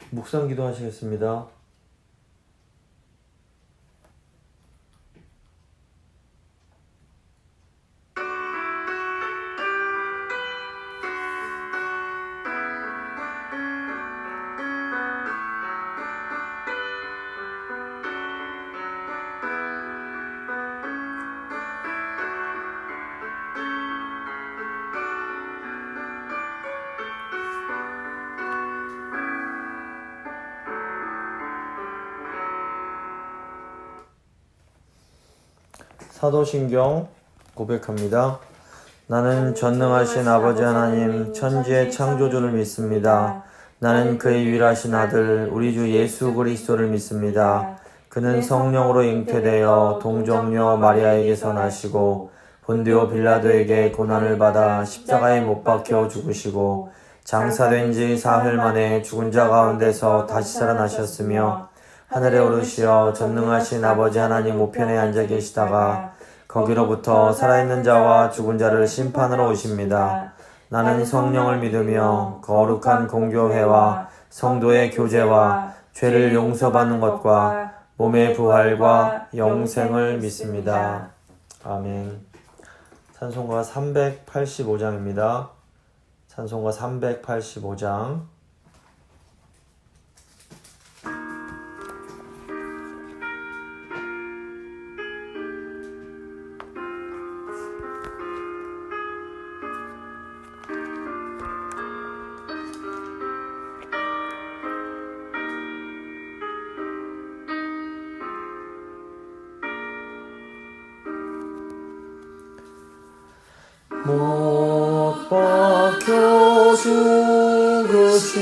묵상 기도하시겠습니다. 사도신경 고백합니다. 나는 전능하신 아버지 하나님 천지의 창조주를 믿습니다. 나는 그의 유일하신 아들 우리 주 예수 그리스도를 믿습니다. 그는 성령으로 잉태되어 동정녀 마리아에게서 나시고 본디오 빌라도에게 고난을 받아 십자가에 못 박혀 죽으시고 장사된 지 사흘 만에 죽은 자 가운데서 다시 살아나셨으며 하늘에 오르시어 전능하신 아버지 하나님 우편에 앉아 계시다가 거기로부터 살아있는 자와 죽은 자를 심판하러 오십니다. 나는 성령을 믿으며 거룩한 공교회와 성도의 교제와 죄를 용서받는 것과 몸의 부활과 영생을 믿습니다. 아멘. 찬송가 385장입니다. 찬송가 385장. 못 박혀 죽으신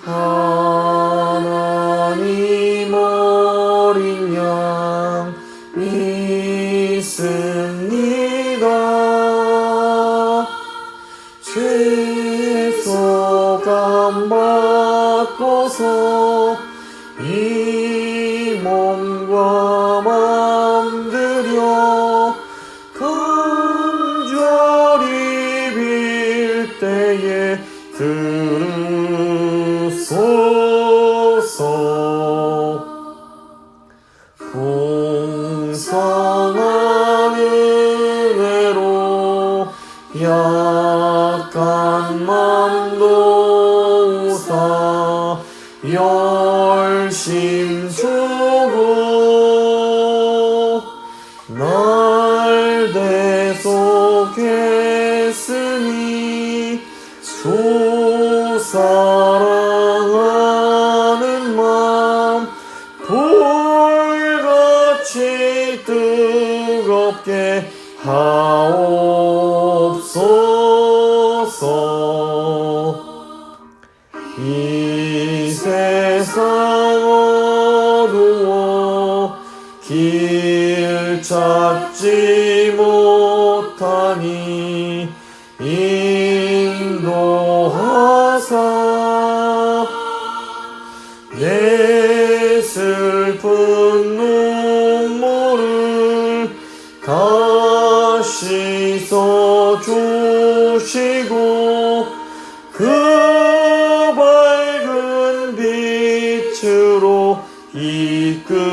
하나님 어린 양 믿습니다. 죄 소감 받고서 이 몸과 맘 들여 간절히 빌 때에 들으소서. 풍성한 은혜로 약한 맘도 우사 열심 주고 날 대속했으니 주 사랑하는 맘 불같이 뜨겁게 하옵소서. 이 세상 어두워 길 찾지 못하니 인도하사 내 슬픈 눈물을 다시 써주시고 그 밝은 빛으로 이끄소서.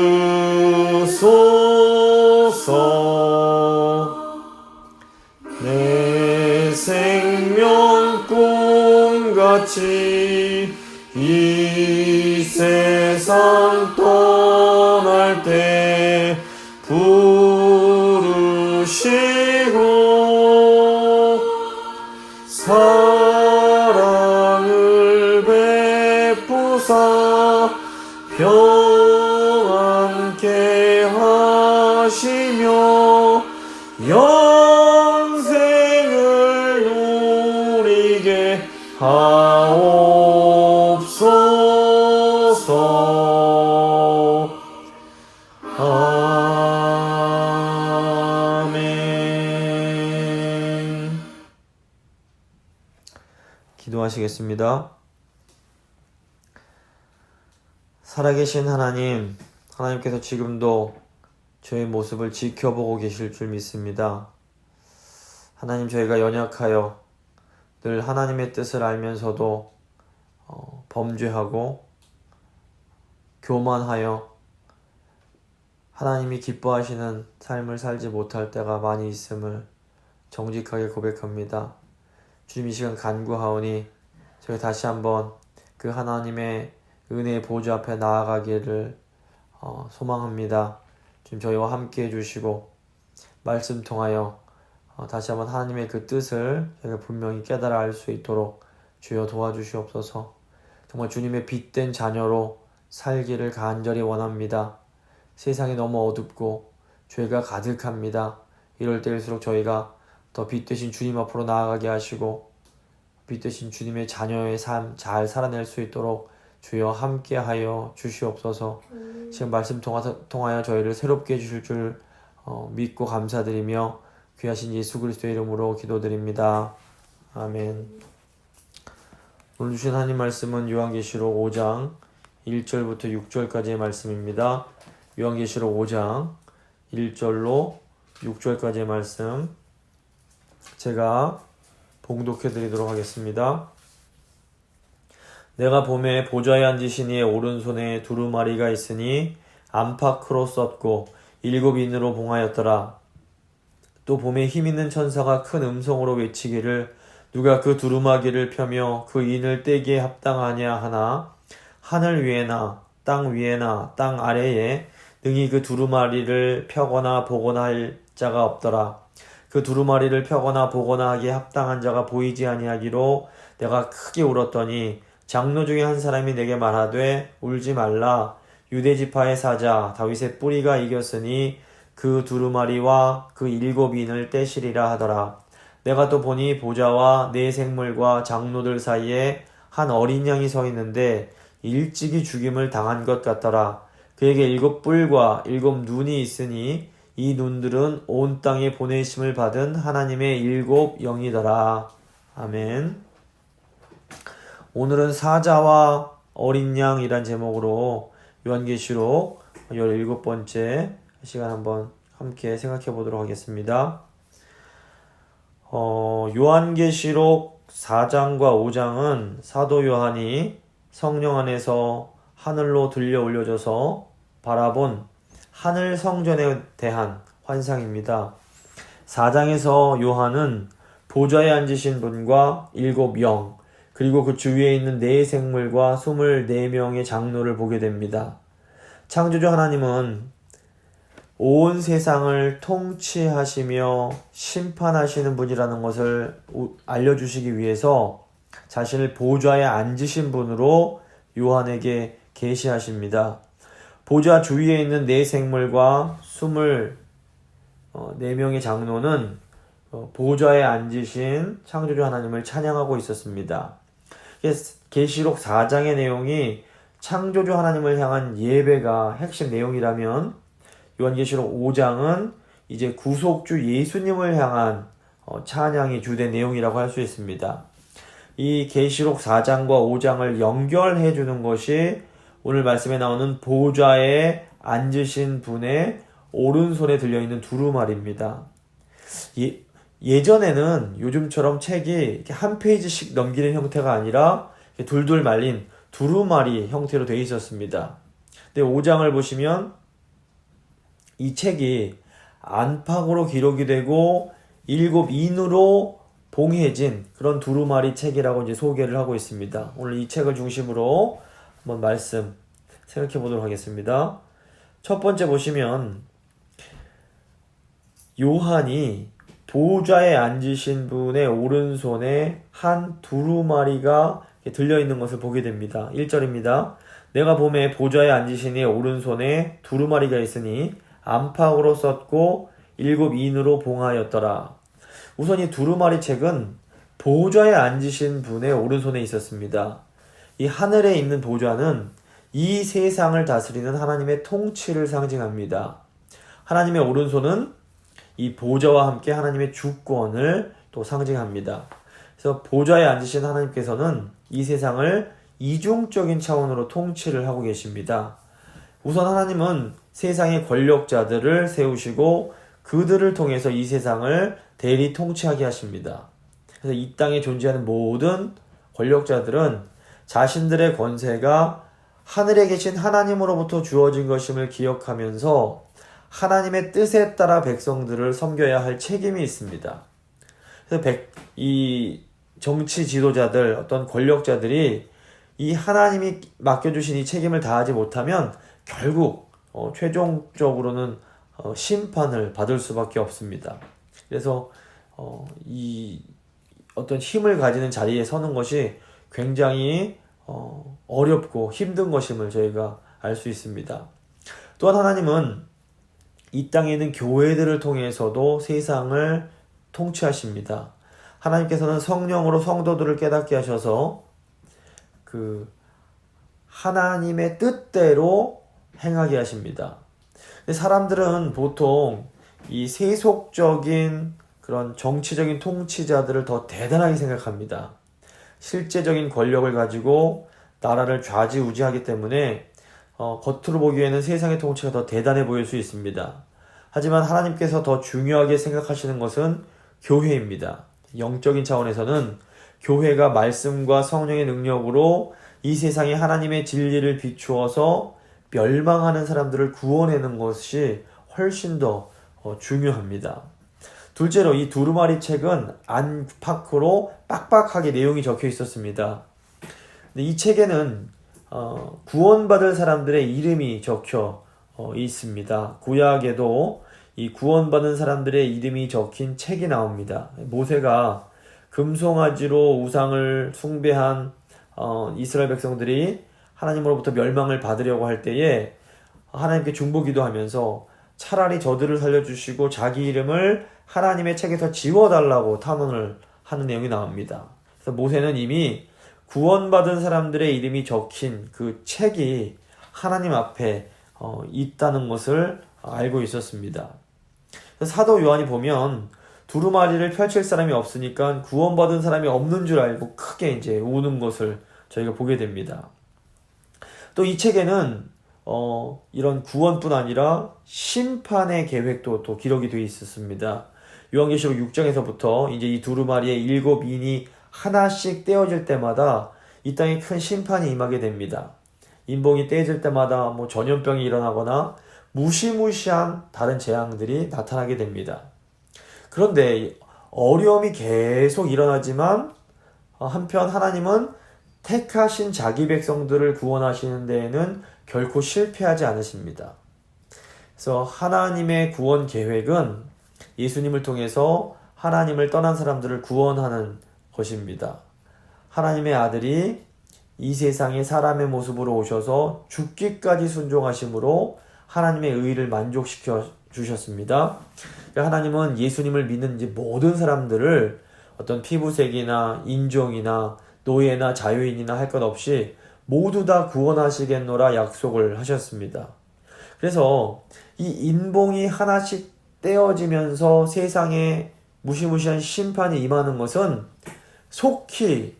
내 생명 꿈같이 이 세상 떠날 때 부르시고 사랑을 베푸사 평안케 하시며 영생을 누리게 하옵소서. 아멘. 기도하시겠습니다. 살아계신 하나님, 하나님께서 지금도 저의 모습을 지켜보고 계실 줄 믿습니다. 하나님, 저희가 연약하여 늘 하나님의 뜻을 알면서도 범죄하고 교만하여 하나님이 기뻐하시는 삶을 살지 못할 때가 많이 있음을 정직하게 고백합니다. 주님, 이 시간 간구하오니 저희 다시 한번 그 하나님의 은혜의 보좌 앞에 나아가기를 소망합니다. 주님, 저희와 함께 해주시고 말씀 통하여 다시 한번 하나님의 그 뜻을 저희가 분명히 깨달아 알 수 있도록 주여 도와주시옵소서. 정말 주님의 빛된 자녀로 살기를 간절히 원합니다. 세상이 너무 어둡고 죄가 가득합니다. 이럴 때일수록 저희가 더 빛되신 주님 앞으로 나아가게 하시고 빛되신 주님의 자녀의 삶 잘 살아낼 수 있도록 주여 함께하여 주시옵소서. 지금 말씀 통하여 저희를 새롭게 해주실 줄 믿고 감사드리며 귀하신 예수 그리스도의 이름으로 기도드립니다. 아멘. 오늘 주신 하나님 말씀은 요한계시록 5장 1절부터 6절까지의 말씀입니다. 요한계시록 5장 1절로 6절까지의 말씀 제가 봉독해 드리도록 하겠습니다. 내가 보매 보좌에 앉으신 이의 오른손에 두루마리가 있으니 안팎으로 썼고 7인으로 봉하였더라. 또 봄에 힘있는 천사가 큰 음성으로 외치기를 누가 그 두루마기를 펴며 그 인을 떼기에 합당하냐 하나 하늘 위에나 땅 위에나 땅 아래에 능히 그 두루마리를 펴거나 보거나 할 자가 없더라. 그 두루마리를 펴거나 보거나 하기에 합당한 자가 보이지 아니하기로 내가 크게 울었더니 장로 중에 한 사람이 내게 말하되 울지 말라. 유대지파의 사자 다윗의 뿌리가 이겼으니 그 두루마리와 그 7인을 떼시리라 하더라. 내가 또 보니 보좌와 네 생물과 장로들 사이에 한 어린 양이 서 있는데 일찍이 죽임을 당한 것 같더라. 그에게 7뿔과 7눈이 있으니 이 눈들은 온 땅에 보내심을 받은 하나님의 7 영이더라. 아멘. 오늘은 사자와 어린 양이란 제목으로 요한계시록 17번째 시간 한번 함께 생각해 보도록 하겠습니다. 요한계시록 4장과 5장은 사도 요한이 성령 안에서 하늘로 들려 올려져서 바라본 하늘 성전에 대한 환상입니다. 4장에서 요한은 보좌에 앉으신 분과 7 영, 그리고 그 주위에 있는 네 생물과 24명의 장로를 보게 됩니다. 창조주 하나님은 온 세상을 통치하시며 심판하시는 분이라는 것을 알려주시기 위해서 자신을 보좌에 앉으신 분으로 요한에게 계시하십니다. 보좌 주위에 있는 네 생물과 24명의 장로는 보좌에 앉으신 창조주 하나님을 찬양하고 있었습니다. 계시록 4장의 내용이 창조주 하나님을 향한 예배가 핵심 내용이라면 요한계시록 5장은 이제 구속주 예수님을 향한 찬양이 주된 내용이라고 할 수 있습니다. 이 계시록 4장과 5장을 연결해 주는 것이 오늘 말씀에 나오는 보좌에 앉으신 분의 오른손에 들려있는 두루마리입니다. 예전에는 요즘처럼 책이 이렇게 한 페이지씩 넘기는 형태가 아니라 둘둘 말린 두루마리 형태로 되어 있었습니다. 근데 5장을 보시면 이 책이 안팎으로 기록이 되고 7인으로 봉해진 그런 두루마리 책이라고 이제 소개를 하고 있습니다. 오늘 이 책을 중심으로 한번 말씀 생각해 보도록 하겠습니다. 첫 번째 보시면 요한이 보좌에 앉으신 분의 오른손에 한 두루마리가 들려있는 것을 보게 됩니다. 1절입니다. 내가 보매 보좌에 앉으신 이의 오른손에 두루마리가 있으니 안팎으로 썼고 7인으로 봉하였더라. 우선 이 두루마리 책은 보좌에 앉으신 분의 오른손에 있었습니다. 이 하늘에 있는 보좌는 이 세상을 다스리는 하나님의 통치를 상징합니다. 하나님의 오른손은 이 보좌와 함께 하나님의 주권을 또 상징합니다. 그래서 보좌에 앉으신 하나님께서는 이 세상을 이중적인 차원으로 통치를 하고 계십니다. 우선 하나님은 세상의 권력자들을 세우시고 그들을 통해서 이 세상을 대리 통치하게 하십니다. 그래서 이 땅에 존재하는 모든 권력자들은 자신들의 권세가 하늘에 계신 하나님으로부터 주어진 것임을 기억하면서 하나님의 뜻에 따라 백성들을 섬겨야 할 책임이 있습니다. 그래서 이 정치 지도자들, 어떤 권력자들이 이 하나님이 맡겨주신 이 책임을 다하지 못하면 결국 최종적으로는 심판을 받을 수밖에 없습니다. 그래서 이 어떤 힘을 가지는 자리에 서는 것이 굉장히 어렵고 힘든 것임을 저희가 알 수 있습니다. 또한 하나님은 이 땅에 있는 교회들을 통해서도 세상을 통치하십니다. 하나님께서는 성령으로 성도들을 깨닫게 하셔서 그 하나님의 뜻대로 행하게 하십니다. 근데 사람들은 보통 이 세속적인 그런 정치적인 통치자들을 더 대단하게 생각합니다. 실제적인 권력을 가지고 나라를 좌지우지하기 때문에 겉으로 보기에는 세상의 통치가 더 대단해 보일 수 있습니다. 하지만 하나님께서 더 중요하게 생각하시는 것은 교회입니다. 영적인 차원에서는 교회가 말씀과 성령의 능력으로 이 세상에 하나님의 진리를 비추어서 멸망하는 사람들을 구원하는 것이 훨씬 더 중요합니다. 둘째로 이 두루마리 책은 안팎으로 빡빡하게 내용이 적혀 있었습니다. 근데 이 책에는 구원받을 사람들의 이름이 적혀 있습니다. 구약에도 이 구원받은 사람들의 이름이 적힌 책이 나옵니다. 모세가 금송아지로 우상을 숭배한 이스라엘 백성들이 하나님으로부터 멸망을 받으려고 할 때에 하나님께 중보기도하면서 차라리 저들을 살려주시고 자기 이름을 하나님의 책에서 지워달라고 탄원을 하는 내용이 나옵니다. 그래서 모세는 이미 구원받은 사람들의 이름이 적힌 그 책이 하나님 앞에 있다는 것을 알고 있었습니다. 사도 요한이 보면 두루마리를 펼칠 사람이 없으니까 구원받은 사람이 없는 줄 알고 크게 이제 우는 것을 저희가 보게 됩니다. 또 이 책에는 이런 구원뿐 아니라 심판의 계획도 또 기록이 되어 있었습니다. 요한계시록 6장에서부터 이제 이 두루마리의 7인이 하나씩 떼어질 때마다 이 땅에 큰 심판이 임하게 됩니다. 인봉이 떼어질 때마다 전염병이 일어나거나 무시무시한 다른 재앙들이 나타나게 됩니다. 그런데 어려움이 계속 일어나지만 한편 하나님은 택하신 자기 백성들을 구원하시는 데에는 결코 실패하지 않으십니다. 그래서 하나님의 구원 계획은 예수님을 통해서 하나님을 떠난 사람들을 구원하는 것입니다. 하나님의 아들이 이 세상에 사람의 모습으로 오셔서 죽기까지 순종하심으로 하나님의 의를 만족시켜 주셨습니다. 하나님은 예수님을 믿는 이제 모든 사람들을 어떤 피부색이나 인종이나 노예나 자유인이나 할 것 없이 모두 다 구원하시겠노라 약속을 하셨습니다. 그래서 이 인봉이 하나씩 떼어지면서 세상에 무시무시한 심판이 임하는 것은 속히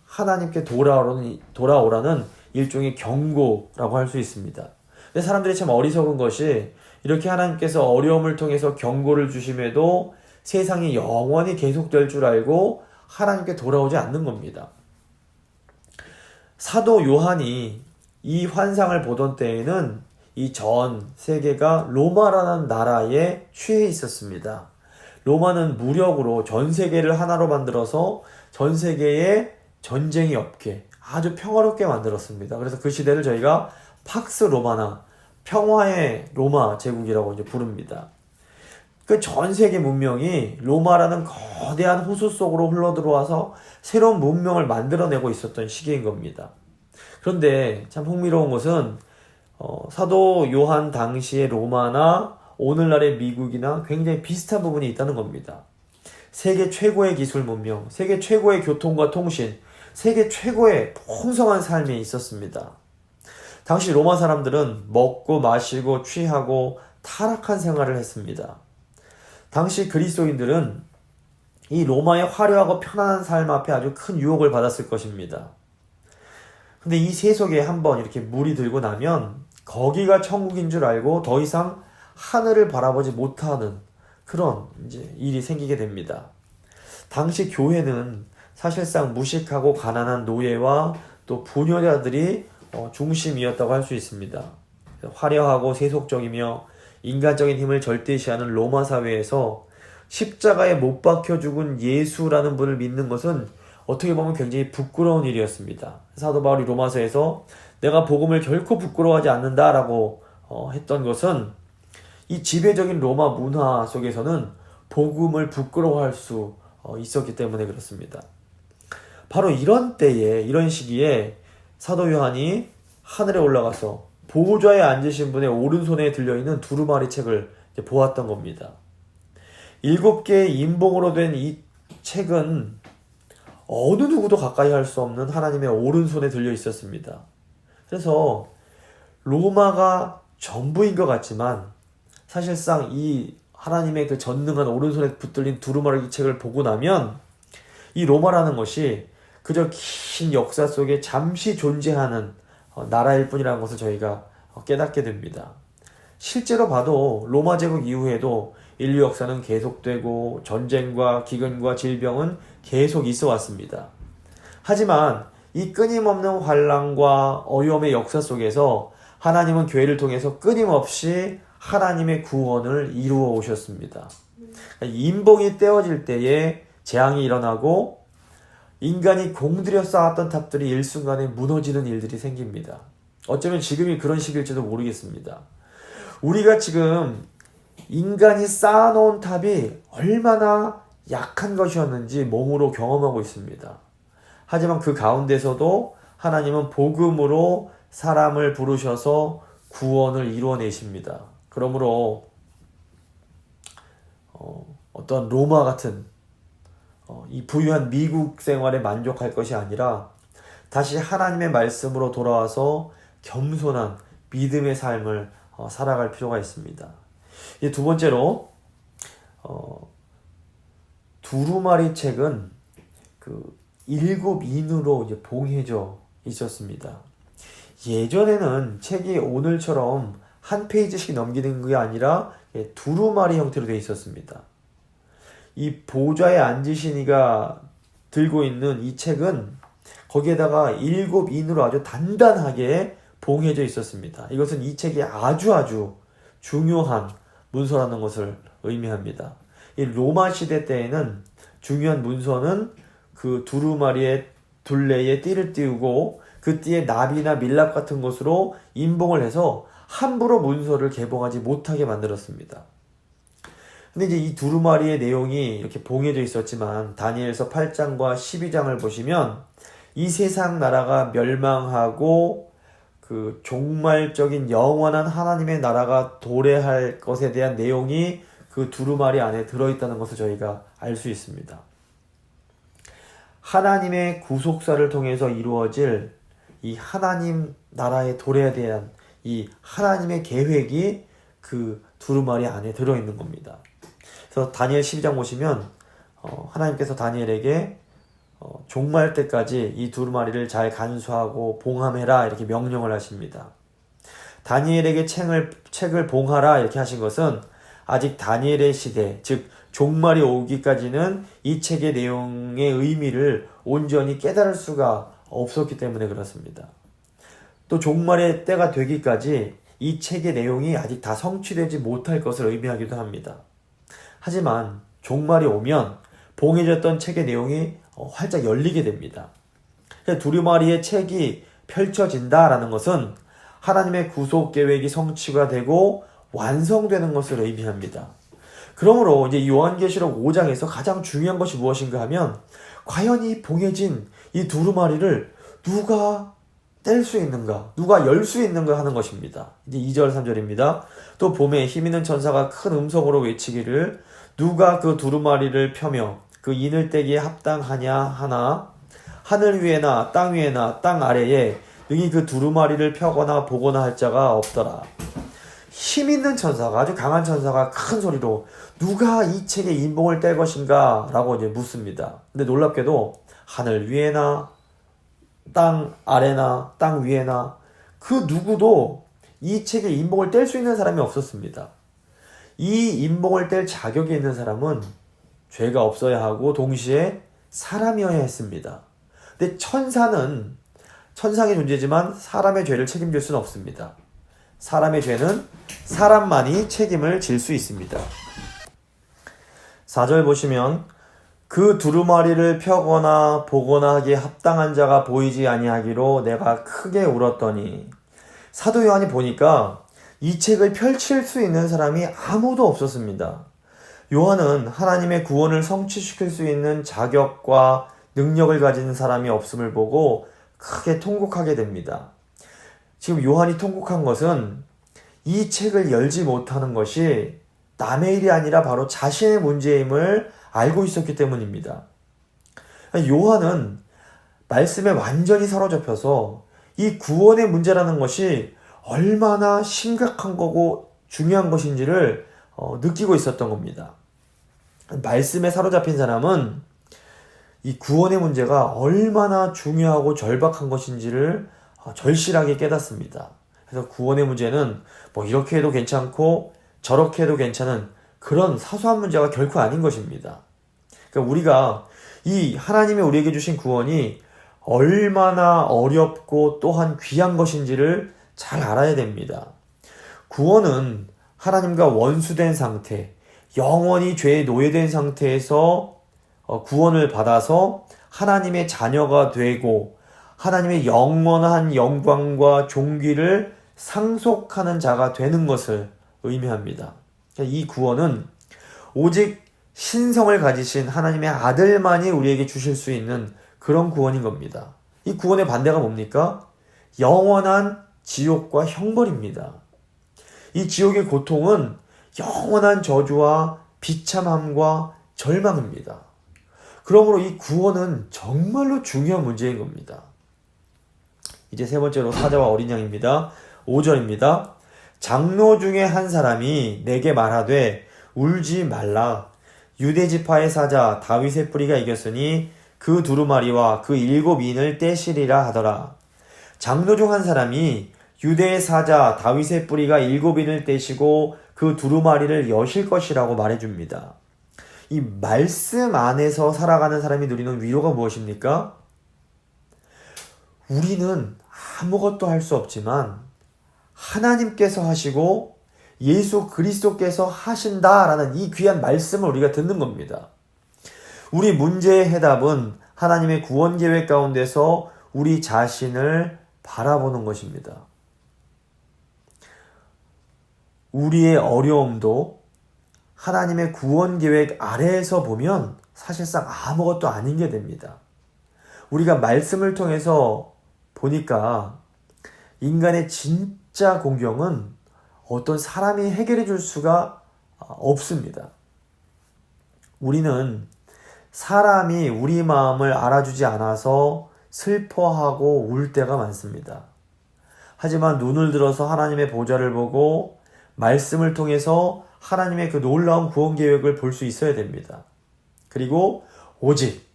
하나님께 돌아오라는 일종의 경고라고 할 수 있습니다. 근데 사람들이 참 어리석은 것이 이렇게 하나님께서 어려움을 통해서 경고를 주심에도 세상이 영원히 계속될 줄 알고 하나님께 돌아오지 않는 겁니다. 사도 요한이 이 환상을 보던 때에는 이 전 세계가 로마라는 나라에 취해 있었습니다. 로마는 무력으로 전 세계를 하나로 만들어서 전 세계에 전쟁이 없게 아주 평화롭게 만들었습니다. 그래서 그 시대를 저희가 팍스 로마나 평화의 로마 제국이라고 이제 부릅니다. 그 전 세계 문명이 로마라는 거대한 호수 속으로 흘러들어와서 새로운 문명을 만들어내고 있었던 시기인 겁니다. 그런데 참 흥미로운 것은 사도 요한 당시의 로마나 오늘날의 미국이나 굉장히 비슷한 부분이 있다는 겁니다. 세계 최고의 기술 문명, 세계 최고의 교통과 통신, 세계 최고의 풍성한 삶이 있었습니다. 당시 로마 사람들은 먹고 마시고 취하고 타락한 생활을 했습니다. 당시 그리스도인들은 이 로마의 화려하고 편안한 삶 앞에 아주 큰 유혹을 받았을 것입니다. 근데 이 세속에 한번 이렇게 물이 들고 나면 거기가 천국인 줄 알고 더 이상 하늘을 바라보지 못하는 그런 이제 일이 생기게 됩니다. 당시 교회는 사실상 무식하고 가난한 노예와 또 부녀자들이 중심이었다고 할 수 있습니다. 화려하고 세속적이며 인간적인 힘을 절대시하는 로마 사회에서 십자가에 못 박혀 죽은 예수라는 분을 믿는 것은 어떻게 보면 굉장히 부끄러운 일이었습니다. 사도 바울이 로마서에서 내가 복음을 결코 부끄러워하지 않는다라고 했던 것은 이 지배적인 로마 문화 속에서는 복음을 부끄러워할 수 있었기 때문에 그렇습니다. 바로 이런 때에, 이런 시기에 사도 요한이 하늘에 올라가서 보좌에 앉으신 분의 오른손에 들려있는 두루마리 책을 보았던 겁니다. 7개의 인봉으로 된 이 책은 어느 누구도 가까이 할 수 없는 하나님의 오른손에 들려 있었습니다. 그래서 로마가 전부인 것 같지만 사실상 이 하나님의 그 전능한 오른손에 붙들린 두루마리 책을 보고 나면 이 로마라는 것이 그저 긴 역사 속에 잠시 존재하는 나라일 뿐이라는 것을 저희가 깨닫게 됩니다. 실제로 봐도 로마 제국 이후에도 인류 역사는 계속되고 전쟁과 기근과 질병은 계속 있어 왔습니다. 하지만 이 끊임없는 환난과 어려움의 역사 속에서 하나님은 교회를 통해서 끊임없이 하나님의 구원을 이루어 오셨습니다. 인봉이 떼어질 때에 재앙이 일어나고 인간이 공들여 쌓았던 탑들이 일순간에 무너지는 일들이 생깁니다. 어쩌면 지금이 그런 시기일지도 모르겠습니다. 우리가 지금 인간이 쌓아놓은 탑이 얼마나 약한 것이었는지 몸으로 경험하고 있습니다. 하지만 그 가운데서도 하나님은 복음으로 사람을 부르셔서 구원을 이루어내십니다. 그러므로 어떤 로마 같은 이 부유한 미국 생활에 만족할 것이 아니라 다시 하나님의 말씀으로 돌아와서 겸손한 믿음의 삶을 살아갈 필요가 있습니다. 이제 두 번째로 두루마리 책은 그 7인으로 이제 봉해져 있었습니다. 예전에는 책이 오늘처럼 한 페이지씩 넘기는 게 아니라 두루마리 형태로 되어 있었습니다. 이 보좌에 앉으신 이가 들고 있는 이 책은 거기에다가 7인으로 아주 단단하게 봉해져 있었습니다. 이것은 이 책이 아주 중요한 문서라는 것을 의미합니다. 이 로마 시대 때에는 중요한 문서는 그 두루마리의 둘레에 띠를 띄우고 그 띠에 나비나 밀랍 같은 것으로 인봉을 해서 함부로 문서를 개봉하지 못하게 만들었습니다. 근데 이제 이 두루마리의 내용이 이렇게 봉해져 있었지만 다니엘서 8장과 12장을 보시면 이 세상 나라가 멸망하고 그 종말적인 영원한 하나님의 나라가 도래할 것에 대한 내용이 그 두루마리 안에 들어있다는 것을 저희가 알 수 있습니다. 하나님의 구속사를 통해서 이루어질 이 하나님 나라의 도래에 대한 이 하나님의 계획이 그 두루마리 안에 들어있는 겁니다. 그래서 다니엘 12장 보시면 하나님께서 다니엘에게 종말 때까지 이 두루마리를 잘 간수하고 봉함해라 이렇게 명령을 하십니다. 다니엘에게 책을 봉하라 이렇게 하신 것은 아직 다니엘의 시대, 즉 종말이 오기까지는 이 책의 내용의 의미를 온전히 깨달을 수가 없었기 때문에 그렇습니다. 또 종말의 때가 되기까지 이 책의 내용이 아직 다 성취되지 못할 것을 의미하기도 합니다. 하지만 종말이 오면 봉해졌던 책의 내용이 활짝 열리게 됩니다. 두루마리의 책이 펼쳐진다라는 것은 하나님의 구속 계획이 성취가 되고 완성되는 것을 의미합니다. 그러므로 이제 요한계시록 5장에서 가장 중요한 것이 무엇인가 하면 과연 이 봉해진 이 두루마리를 누가 뗄 수 있는가, 누가 열 수 있는가 하는 것입니다. 이제 2절 3절입니다. 또 봄에 힘있는 천사가 큰 음성으로 외치기를 누가 그 두루마리를 펴며 그 인을 떼기에 합당하냐 하나 하늘 위에나 땅 위에나 땅 아래에 능히 그 두루마리를 펴거나 보거나 할 자가 없더라. 힘있는 천사가, 아주 강한 천사가 큰 소리로 누가 이 책의 인봉을 뗄 것인가 라고 이제 묻습니다. 근데 놀랍게도 하늘 위에나 땅 아래나 땅 위에나 그 누구도 이 책의 인봉을 뗄 수 있는 사람이 없었습니다. 이 인봉을 뗄 자격이 있는 사람은 죄가 없어야 하고 동시에 사람이어야 했습니다. 근데 천사는 천상의 존재지만 사람의 죄를 책임질 수는 없습니다. 사람의 죄는 사람만이 책임을 질 수 있습니다. 4절 보시면 그 두루마리를 펴거나 보거나 하기에 합당한 자가 보이지 아니하기로 내가 크게 울었더니, 사도 요한이 보니까 이 책을 펼칠 수 있는 사람이 아무도 없었습니다. 요한은 하나님의 구원을 성취시킬 수 있는 자격과 능력을 가진 사람이 없음을 보고 크게 통곡하게 됩니다. 지금 요한이 통곡한 것은 이 책을 열지 못하는 것이 남의 일이 아니라 바로 자신의 문제임을 알고 있었기 때문입니다. 요한은 말씀에 완전히 사로잡혀서 이 구원의 문제라는 것이 얼마나 심각한 거고 중요한 것인지를 느끼고 있었던 겁니다. 말씀에 사로잡힌 사람은 이 구원의 문제가 얼마나 중요하고 절박한 것인지를 절실하게 깨닫습니다. 그래서 구원의 문제는 뭐 이렇게 해도 괜찮고 저렇게 해도 괜찮은 그런 사소한 문제가 결코 아닌 것입니다. 그러니까 우리가 이 하나님이 우리에게 주신 구원이 얼마나 어렵고 또한 귀한 것인지를 잘 알아야 됩니다. 구원은 하나님과 원수된 상태, 영원히 죄에 노예된 상태에서 구원을 받아서 하나님의 자녀가 되고 하나님의 영원한 영광과 존귀를 상속하는 자가 되는 것을 의미합니다. 이 구원은 오직 신성을 가지신 하나님의 아들만이 우리에게 주실 수 있는 그런 구원인 겁니다. 이 구원의 반대가 뭡니까? 영원한 지옥과 형벌입니다. 이 지옥의 고통은 영원한 저주와 비참함과 절망입니다. 그러므로 이 구원은 정말로 중요한 문제인 겁니다. 이제 세 번째로 사자와 어린 양입니다. 5절입니다. 장로 중에 한 사람이 내게 말하되 울지 말라. 유대지파의 사자 다윗의 뿌리가 이겼으니 그 두루마리와 그 7인을 떼시리라 하더라. 장로 중 한 사람이 유대의 사자 다윗의 뿌리가 7인을 떼시고 그 두루마리를 여실 것이라고 말해줍니다. 이 말씀 안에서 살아가는 사람이 누리는 위로가 무엇입니까? 우리는 아무것도 할 수 없지만 하나님께서 하시고 예수 그리스도께서 하신다라는 이 귀한 말씀을 우리가 듣는 겁니다. 우리 문제의 해답은 하나님의 구원 계획 가운데서 우리 자신을 바라보는 것입니다. 우리의 어려움도 하나님의 구원 계획 아래에서 보면 사실상 아무것도 아닌 게 됩니다. 우리가 말씀을 통해서 보니까 인간의 진짜 공경은 어떤 사람이 해결해 줄 수가 없습니다. 우리는 사람이 우리 마음을 알아주지 않아서 슬퍼하고 울 때가 많습니다. 하지만 눈을 들어서 하나님의 보좌를 보고 말씀을 통해서 하나님의 그 놀라운 구원 계획을 볼 수 있어야 됩니다. 그리고 오직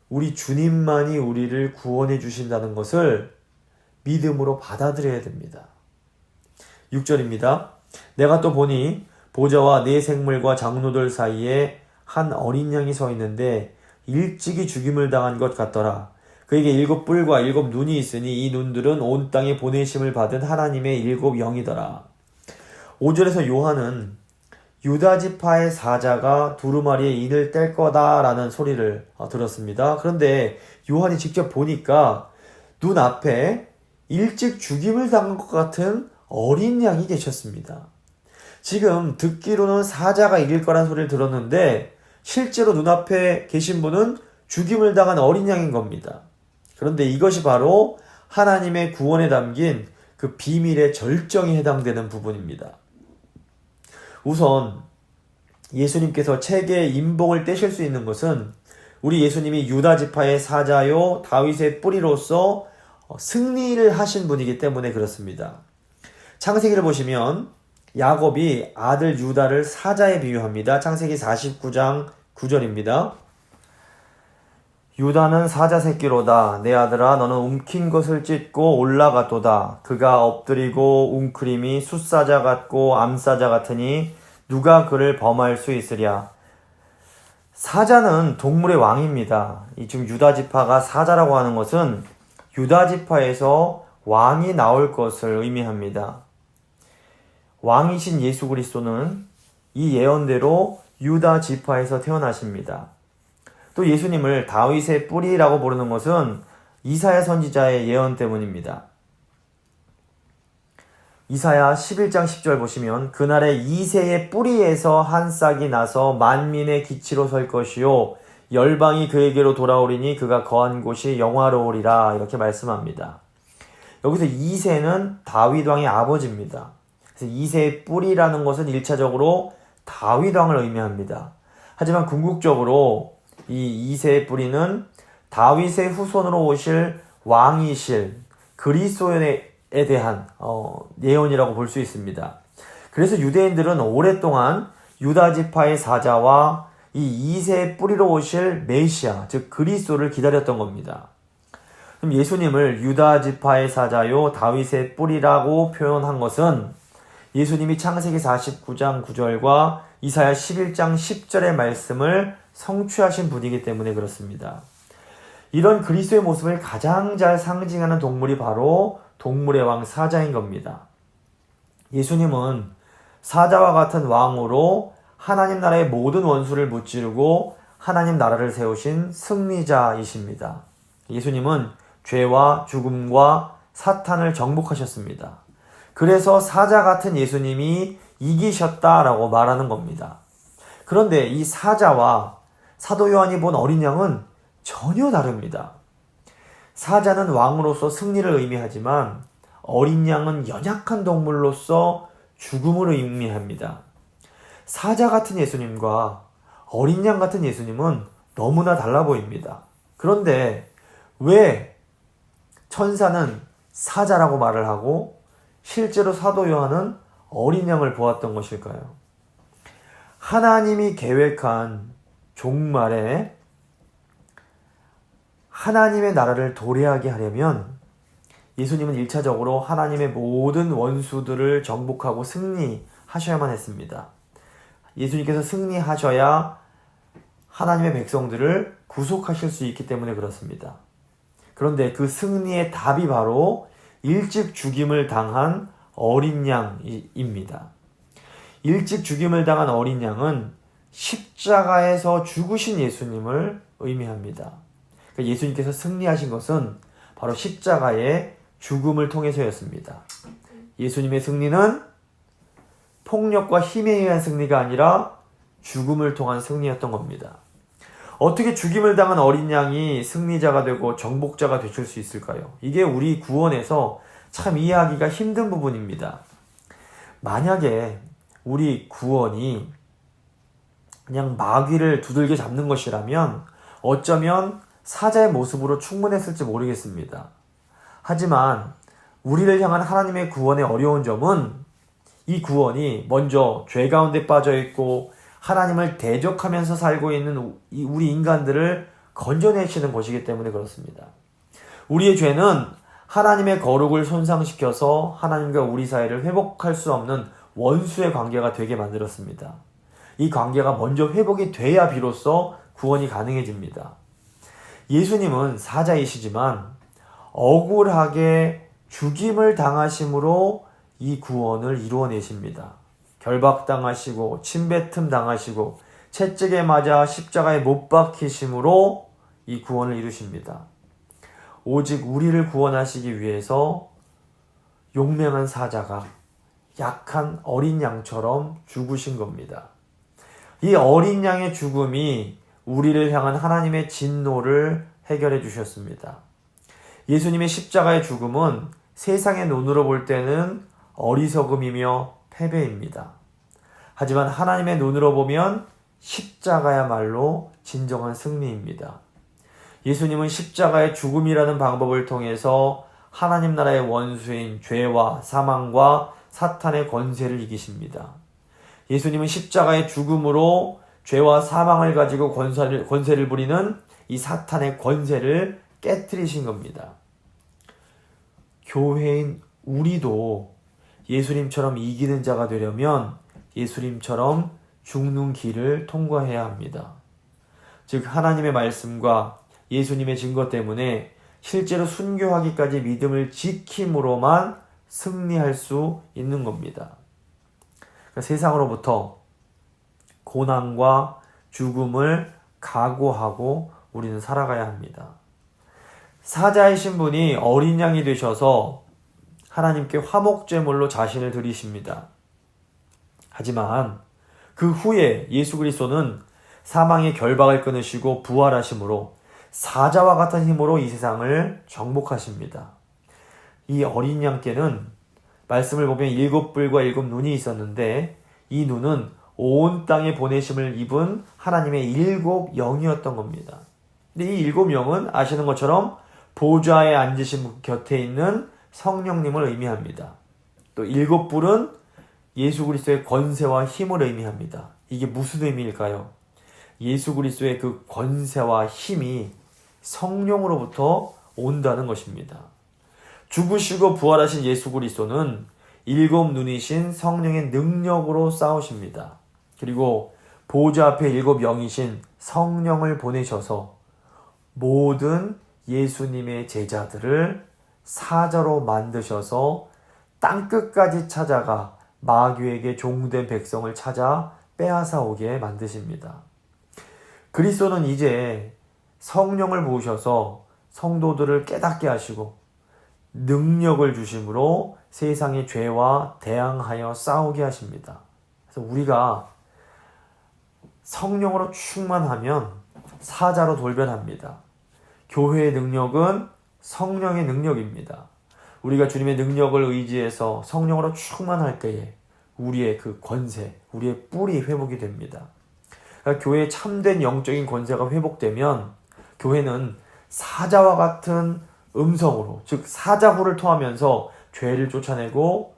우리 주님만이 우리를 구원해 주신다는 것을 믿음으로 받아들여야 됩니다. 6절입니다. 내가 또 보니 보좌와 네 생물과 장로들 사이에 한 어린 양이 서 있는데 일찍이 죽임을 당한 것 같더라. 그에게 7뿔과 7눈이 있으니 이 눈들은 온 땅에 보내심을 받은 하나님의 7 영이더라. 5절에서 요한은 유다지파의 사자가 두루마리의 인을 뗄 거다라는 소리를 들었습니다. 그런데 요한이 직접 보니까 눈앞에 일찍 죽임을 당한 것 같은 어린 양이 계셨습니다. 지금 듣기로는 사자가 이길 거란 소리를 들었는데 실제로 눈앞에 계신 분은 죽임을 당한 어린 양인 겁니다. 그런데 이것이 바로 하나님의 구원에 담긴 그 비밀의 절정에 해당되는 부분입니다. 우선 예수님께서 책의 인봉을 떼실 수 있는 것은 우리 예수님이 유다지파의 사자요 다윗의 뿌리로서 승리를 하신 분이기 때문에 그렇습니다. 창세기를 보시면 야곱이 아들 유다를 사자에 비유합니다. 창세기 49장 9절입니다. 유다는 사자 새끼로다. 내 아들아 너는 움킨 것을 찢고 올라갔도다. 그가 엎드리고 웅크림이 숫사자 같고 암사자 같으니 누가 그를 범할 수 있으랴. 사자는 동물의 왕입니다. 지금 유다지파가 사자라고 하는 것은 유다 지파에서 왕이 나올 것을 의미합니다. 왕이신 예수 그리스도는 이 예언대로 유다 지파에서 태어나십니다. 또 예수님을 다윗의 뿌리라고 부르는 것은 이사야 선지자의 예언 때문입니다. 이사야 11장 10절 보시면 그날에 이새의 뿌리에서 한 싹이 나서 만민의 기치로 설 것이요 열방이 그에게로 돌아오리니 그가 거한 곳이 영화로우리라 이렇게 말씀합니다. 여기서 이새는 다윗 왕의 아버지입니다. 그래서 이새의 뿌리라는 것은 1차적으로 다윗 왕을 의미합니다. 하지만 궁극적으로 이 이새의 뿌리는 다윗의 후손으로 오실 왕이실 그리스도에 대한 예언이라고 볼 수 있습니다. 그래서 유대인들은 오랫동안 유다 지파의 사자와 이 이새의 뿌리로 오실 메시아, 즉 그리스도를 기다렸던 겁니다. 그럼 예수님을 유다 지파의 사자요 다윗의 뿌리라고 표현한 것은 예수님이 창세기 49장 9절과 이사야 11장 10절의 말씀을 성취하신 분이기 때문에 그렇습니다. 이런 그리스도의 모습을 가장 잘 상징하는 동물이 바로 동물의 왕 사자인 겁니다. 예수님은 사자와 같은 왕으로 하나님 나라의 모든 원수를 무찌르고 하나님 나라를 세우신 승리자이십니다. 예수님은 죄와 죽음과 사탄을 정복하셨습니다. 그래서 사자 같은 예수님이 이기셨다라고 말하는 겁니다. 그런데 이 사자와 사도 요한이 본 어린 양은 전혀 다릅니다. 사자는 왕으로서 승리를 의미하지만 어린 양은 연약한 동물로서 죽음을 의미합니다. 사자 같은 예수님과 어린 양 같은 예수님은 너무나 달라 보입니다. 그런데 왜 천사는 사자라고 말을 하고 실제로 사도 요한은 어린 양을 보았던 것일까요? 하나님이 계획한 종말에 하나님의 나라를 도래하게 하려면 예수님은 1차적으로 하나님의 모든 원수들을 정복하고 승리하셔야만 했습니다. 예수님께서 승리하셔야 하나님의 백성들을 구속하실 수 있기 때문에 그렇습니다. 그런데 그 승리의 답이 바로 일찍 죽임을 당한 어린 양입니다. 일찍 죽임을 당한 어린 양은 십자가에서 죽으신 예수님을 의미합니다. 그러니까 예수님께서 승리하신 것은 바로 십자가의 죽음을 통해서였습니다. 예수님의 승리는 폭력과 힘에 의한 승리가 아니라 죽음을 통한 승리였던 겁니다. 어떻게 죽임을 당한 어린 양이 승리자가 되고 정복자가 되실 수 있을까요? 이게 우리 구원에서 참 이해하기가 힘든 부분입니다. 만약에 우리 구원이 그냥 마귀를 두들겨 잡는 것이라면 어쩌면 사자의 모습으로 충분했을지 모르겠습니다. 하지만 우리를 향한 하나님의 구원의 어려운 점은 이 구원이 먼저 죄 가운데 빠져 있고 하나님을 대적하면서 살고 있는 우리 인간들을 건져내시는 것이기 때문에 그렇습니다. 우리의 죄는 하나님의 거룩을 손상시켜서 하나님과 우리 사이를 회복할 수 없는 원수의 관계가 되게 만들었습니다. 이 관계가 먼저 회복이 돼야 비로소 구원이 가능해집니다. 예수님은 사자이시지만 억울하게 죽임을 당하심으로 이 구원을 이루어내십니다. 결박당하시고 침뱉음 당하시고 채찍에 맞아 십자가에 못 박히심으로 이 구원을 이루십니다. 오직 우리를 구원하시기 위해서 용맹한 사자가 약한 어린 양처럼 죽으신 겁니다. 이 어린 양의 죽음이 우리를 향한 하나님의 진노를 해결해 주셨습니다. 예수님의 십자가의 죽음은 세상의 눈으로 볼 때는 어리석음이며 패배입니다. 하지만 하나님의 눈으로 보면 십자가야말로 진정한 승리입니다. 예수님은 십자가의 죽음이라는 방법을 통해서 하나님 나라의 원수인 죄와 사망과 사탄의 권세를 이기십니다. 예수님은 십자가의 죽음으로 죄와 사망을 가지고 권세를 부리는 이 사탄의 권세를 깨뜨리신 겁니다. 교회인 우리도 예수님처럼 이기는 자가 되려면 예수님처럼 죽는 길을 통과해야 합니다. 즉 하나님의 말씀과 예수님의 증거 때문에 실제로 순교하기까지 믿음을 지킴으로만 승리할 수 있는 겁니다. 그러니까 세상으로부터 고난과 죽음을 각오하고 우리는 살아가야 합니다. 사자이신 분이 어린 양이 되셔서 하나님께 화목제물로 자신을 드리십니다. 하지만 그 후에 예수 그리스도는 사망의 결박을 끊으시고 부활하심으로 사자와 같은 힘으로 이 세상을 정복하십니다. 이 어린 양께는 말씀을 보면 7뿔과 7눈이 있었는데 이 눈은 온 땅에 보내심을 입은 하나님의 7영이었던 겁니다. 근데 이 7영은 아시는 것처럼 보좌에 앉으신 분 곁에 있는 성령님을 의미합니다. 또 7뿔은 예수 그리스도의 권세와 힘을 의미합니다. 이게 무슨 의미일까요? 예수 그리스도의 그 권세와 힘이 성령으로부터 온다는 것입니다. 죽으시고 부활하신 예수 그리스도는 7눈이신 성령의 능력으로 싸우십니다. 그리고 보좌 앞에 7영이신 성령을 보내셔서 모든 예수님의 제자들을 사자로 만드셔서 땅끝까지 찾아가 마귀에게 종된 백성을 찾아 빼앗아 오게 만드십니다. 그리스도는 이제 성령을 부으셔서 성도들을 깨닫게 하시고 능력을 주심으로 세상의 죄와 대항하여 싸우게 하십니다. 그래서 우리가 성령으로 충만하면 사자로 돌변합니다. 교회의 능력은 성령의 능력입니다. 우리가 주님의 능력을 의지해서 성령으로 충만할 때에 우리의 그 권세, 우리의 뿔이 회복이 됩니다. 그러니까 교회의 참된 영적인 권세가 회복되면 교회는 사자와 같은 음성으로, 즉 사자후를 통하면서 죄를 쫓아내고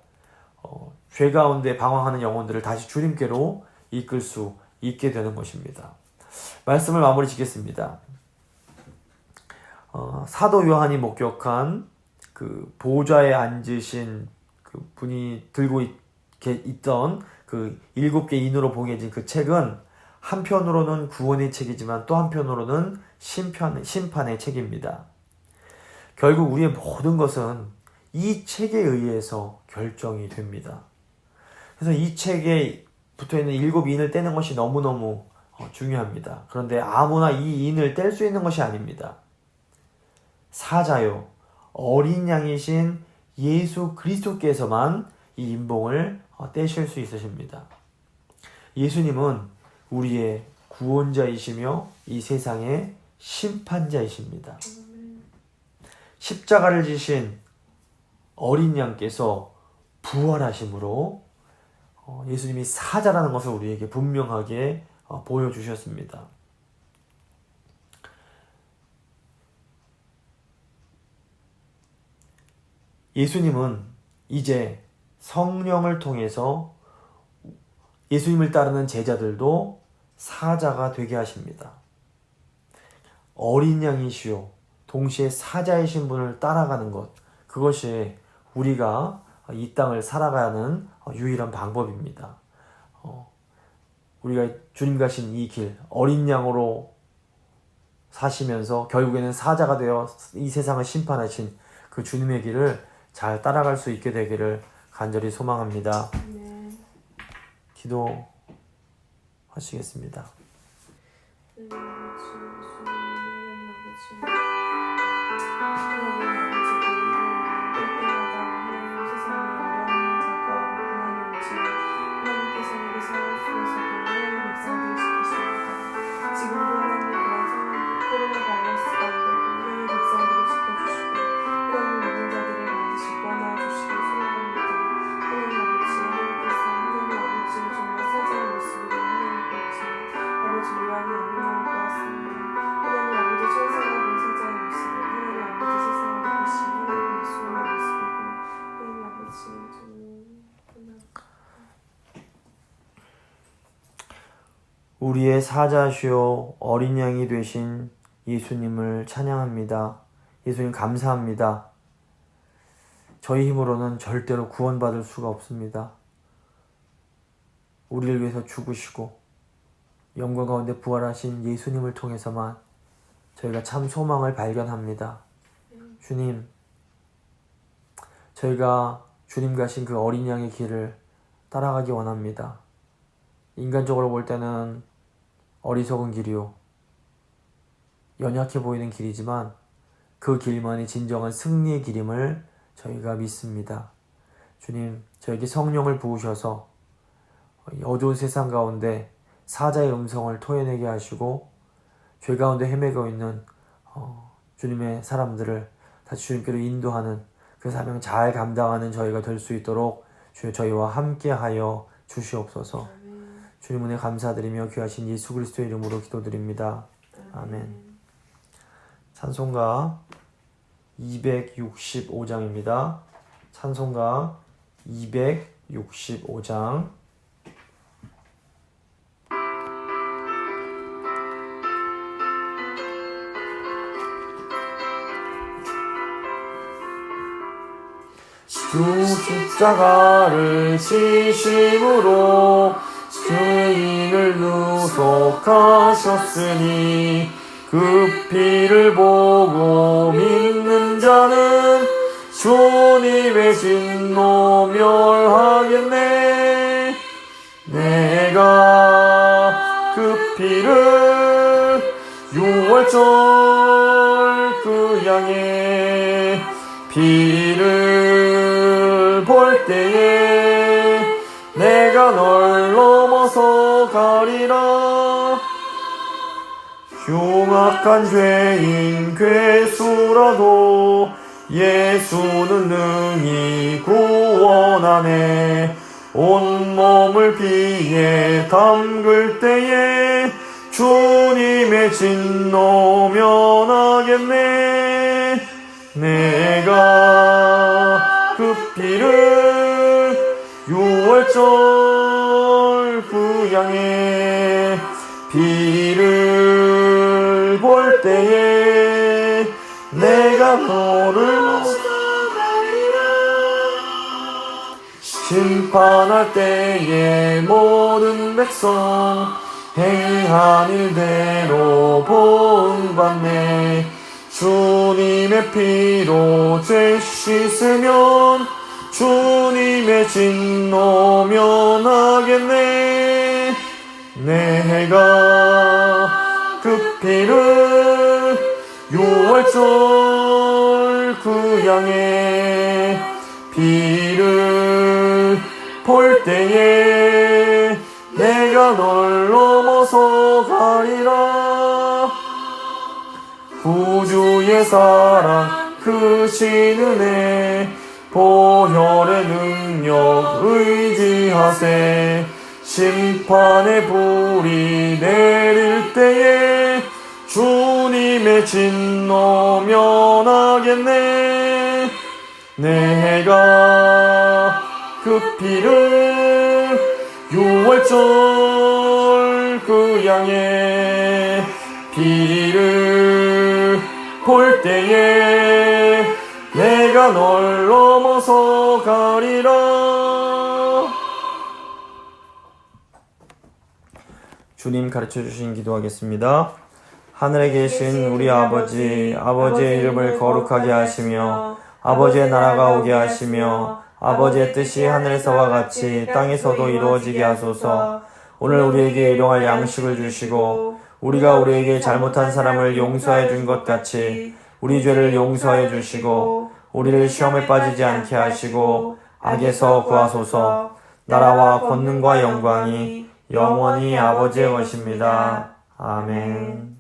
죄 가운데 방황하는 영혼들을 다시 주님께로 이끌 수 있게 되는 것입니다. 말씀을 마무리 짓겠습니다. 사도 요한이 목격한 그 보좌에 앉으신 그 분이 들고 있던 그 7개 인으로 봉해진 그 책은 한편으로는 구원의 책이지만 또 한편으로는 심판의 책입니다. 결국 우리의 모든 것은 이 책에 의해서 결정이 됩니다. 그래서 이 책에 붙어있는 7인을 떼는 것이 너무너무 중요합니다. 그런데 아무나 이 인을 뗄 수 있는 것이 아닙니다. 사자요, 어린 양이신 예수 그리스도께서만 이 인봉을 떼실 수 있으십니다. 예수님은 우리의 구원자이시며 이 세상의 심판자이십니다. 십자가를 지신 어린 양께서 부활하심으로 예수님이 사자라는 것을 우리에게 분명하게 보여주셨습니다. 예수님은 이제 성령을 통해서 예수님을 따르는 제자들도 사자가 되게 하십니다. 어린 양이시오 동시에 사자이신 분을 따라가는 것, 그것이 우리가 이 땅을 살아가는 유일한 방법입니다. 우리가 주님 가신 이 길, 어린 양으로 사시면서 결국에는 사자가 되어 이 세상을 심판하신 그 주님의 길을 잘 따라갈 수 있게 되기를 간절히 소망합니다. 네. 기도하시겠습니다. 우리의 사자시오 어린 양이 되신 예수님을 찬양합니다. 예수님 감사합니다. 저희 힘으로는 절대로 구원받을 수가 없습니다. 우리를 위해서 죽으시고 영광 가운데 부활하신 예수님을 통해서만 저희가 참 소망을 발견합니다. 주님, 저희가 주님 가신 그 어린 양의 길을 따라가기 원합니다. 인간적으로 볼 때는 어리석은 길이요, 연약해 보이는 길이지만 그 길만이 진정한 승리의 길임을 저희가 믿습니다. 주님, 저에게 성령을 부으셔서 이 어두운 세상 가운데 사자의 음성을 토해내게 하시고 죄 가운데 헤매고 있는 주님의 사람들을 다시 주님께로 인도하는 그 사명 잘 감당하는 저희가 될 수 있도록 주여 저희와 함께하여 주시옵소서. 주님 은혜 감사드리며 귀하신 예수 그리스도의 이름으로 기도드립니다. 아멘. 찬송가 265장입니다. 찬송가 265장. 주 십자가를 지심으로 죄인을 누속하셨으니 그 피를 보고 믿는 자는 주님의 진노 멸하겠네. 내가 그 피를 6월절 그 양의 피를 볼 때에 내가 널 넘어서 가리라. 흉악한 죄인 괴수라도 예수는 능히 구원하네. 온몸을 피에 담글 때에 주님의 진노 면하겠네. 내가 그 피를 6월절 그 양의 피를 볼 때에 내가 너를 심판할 때에 모든 백성 행한 일대로 본받네. 주님의 피로 죄 씻으면 주님의 진노 면하겠네. 내가 그 피를 6월절 그 양의 피를 볼 때에 내가 널 넘어서 가리라. 구주의 사랑 크신 은혜 보혈의 능력 의지하세. 심판의 불이 내릴 때에 주님의 진노 면하겠네. 내가 그 피를 6월절 그 양의 피를 볼 때에 내가 널 넘어서 가리라. 주님 가르쳐주신 기도하겠습니다. 하늘에 계신 우리 아버지, 아버지의 이름을 거룩하게 하시며 아버지의 나라가 오게 하시며 아버지의 뜻이 하늘에서와 같이 땅에서도 이루어지게 하소서. 오늘 우리에게 일용할 양식을 주시고 우리가 우리에게 잘못한 사람을 용서해 준 것 같이 우리 죄를 용서해 주시고 우리를 시험에 빠지지 않게 하시고 악에서 구하소서. 나라와 권능과 영광이 영원히 아버지의 것입니다. 아멘.